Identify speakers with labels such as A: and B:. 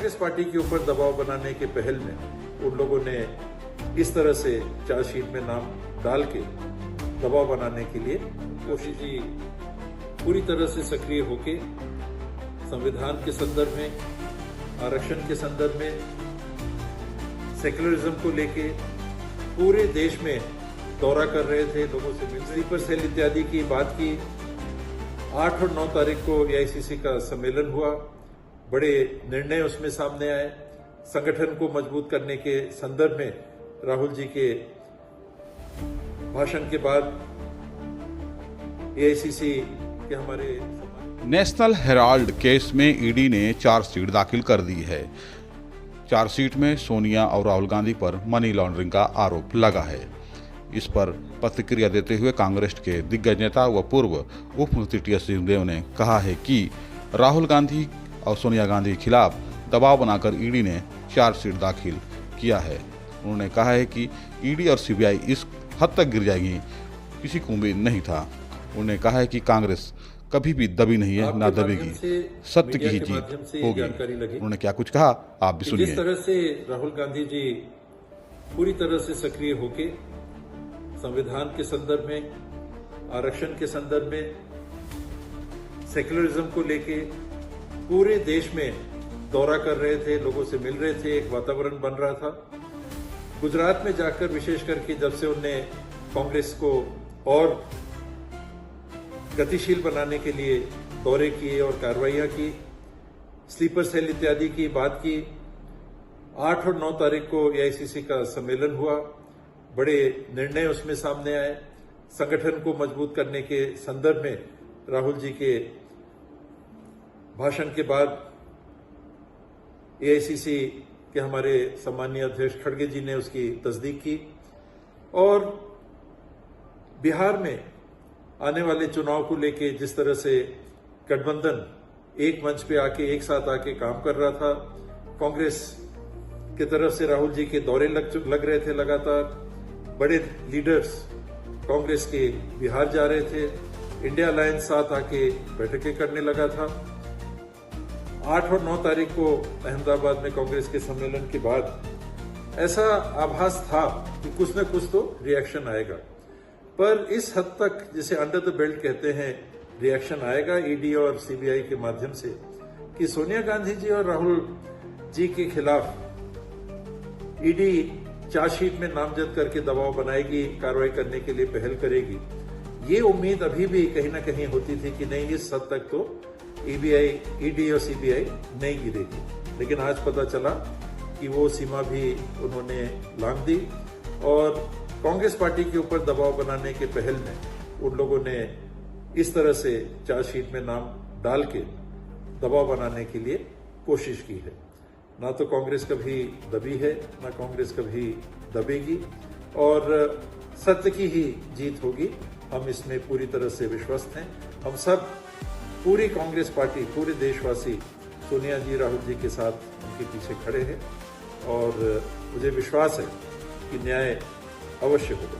A: Congress party के ऊपर दबाव बनाने के पहल में उन लोगों ने इस तरह से चार्जशीट में नाम डाल के दबाव बनाने के लिए कोशिश की। पूरी तरह से सक्रिय होके संविधान के संदर्भ में, आरक्षण के संदर्भ में, सेक्युलरिज्म को लेके पूरे देश में दौरा कर रहे थे, लोगों से मिल, स्लीपर सेल इत्यादि की बात की। 8 और 9 तारीख को एआईसीसी का सम्मेलन हुआ, बड़े निर्णय उसमें सामने आए। संगठन को मजबूत करने के संदर्भ में राहुल जी के भाषण के बाद एआईसीसी के हमारे
B: नेशनल हेराल्ड केस में ईडी ने चार्जशीट दाखिल कर दी है। चार्जशीट में सोनिया और राहुल गांधी पर मनी लॉन्ड्रिंग का आरोप लगा है। इस पर प्रतिक्रिया देते हुए कांग्रेस के दिग्गज नेता व पूर्व उप मुख्यमंत्री टीएस सिंहदेव ने कहा है कि राहुल गांधी और सोनिया गांधी के खिलाफ दबाव बनाकर ईडी ने चार्जशीट दाखिल किया है। उन्होंने कहा है कि ईडी और सीबीआई इस हद तक गिर जाएगी, किसी को उम्मीद नहीं था। उन्होंने कहा है कि कांग्रेस कभी भी दबी नहीं है, ना दबेगी, सत्य की ही जीत होगी। उन्होंने क्या कुछ कहा, आप भी सुनिए।
A: जिस तरह से राहुल गांधी जी पूरी तरह से सक्रिय होके संविधान के संदर्भ में, आरक्षण के संदर्भ में, सेक्युलरिज्म को लेके पूरे देश में दौरा कर रहे थे, लोगों से मिल रहे थे, एक वातावरण बन रहा था। गुजरात में जाकर विशेष करके जब से उन्होंने कांग्रेस को और गतिशील बनाने के लिए दौरे किए और कार्रवाइयां की, स्लीपर सेल इत्यादि की बात की। 8 और 9 तारीख को एआईसीसी का सम्मेलन हुआ, बड़े निर्णय उसमें सामने आए। संगठन को मजबूत करने के संदर्भ में राहुल जी के भाषण के बाद एआईसीसी के हमारे सम्मानीय अध्यक्ष खड़गे जी ने उसकी तस्दीक की और बिहार में आने वाले चुनाव को लेके जिस तरह से गठबंधन एक मंच पे आके एक साथ आके काम कर रहा था, कांग्रेस की तरफ से राहुल जी के दौरे लग रहे थे लगातार। बड़े लीडर्स कांग्रेस के बिहार जा रहे थे, इंडिया अलायंस साथ आके बैठकें करने लगा था। 8 और 9 तारीख को अहमदाबाद में कांग्रेस के सम्मेलन के बाद ऐसा आभास था कि कुछ न कुछ तो रिएक्शन आएगा, पर इस हद तक जिसे अंडर द बेल्ट कहते हैं रिएक्शन आएगा ईडी और सीबीआई के माध्यम से कि सोनिया गांधी जी और राहुल जी के खिलाफ ईडी चार्जशीट में नामजद करके दबाव बनाएगी, कार्रवाई करने के लिए पहल करेगी। ये उम्मीद अभी भी कहीं ना कहीं होती थी कि नहीं, इस हद तक तो ईडी और सीबीआई नहीं गिरेगी, लेकिन आज पता चला कि वो सीमा भी उन्होंने लांघ दी और कांग्रेस पार्टी के ऊपर दबाव बनाने के पहल में उन लोगों ने इस तरह से चार्जशीट में नाम डाल के दबाव बनाने के लिए कोशिश की है। ना तो कांग्रेस कभी दबी है, ना कांग्रेस कभी दबेगी और सत्य की ही जीत होगी। हम इसमें पूरी तरह से विश्वस्त हैं। हम सब, पूरी कांग्रेस पार्टी, पूरे देशवासी सोनिया जी, राहुल जी के साथ उनके पीछे खड़े हैं और मुझे विश्वास है कि न्याय अवश्य होगा।